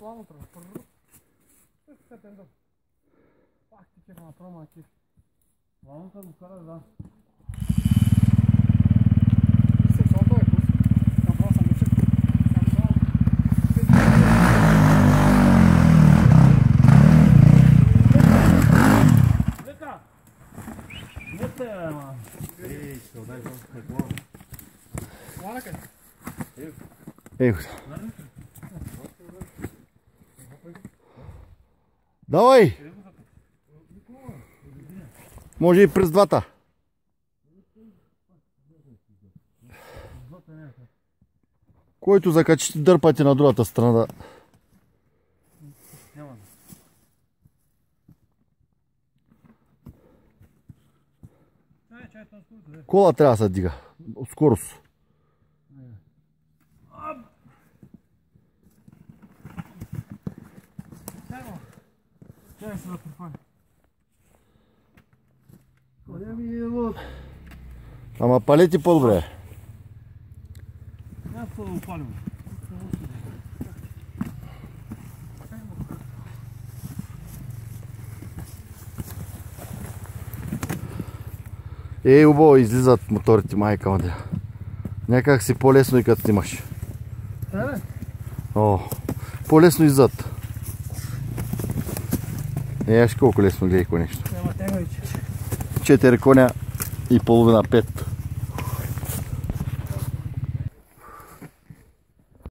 плавно тръгва. Се тендър. Пак ти кефа направо на кеф. Плавно тръгва го кара, да. И сексуалто е пус. Направо съм учен. Лека! Не те, ама. Ей, ще отдай го с какво. Лана къде? Ей, давай! Може и през двата. Който закачите, дърпате на другата страна. Кола трябва да се дига. Скорост. Ама палете по-добре. Някакво да опалим. Ей, убаво, излизат моторите, майка мадя. Някак си по-лесно и като снимаш. О, по-лесно иззад. Еш колко лесно гледай какво нещо. 4 коня и половина, 5.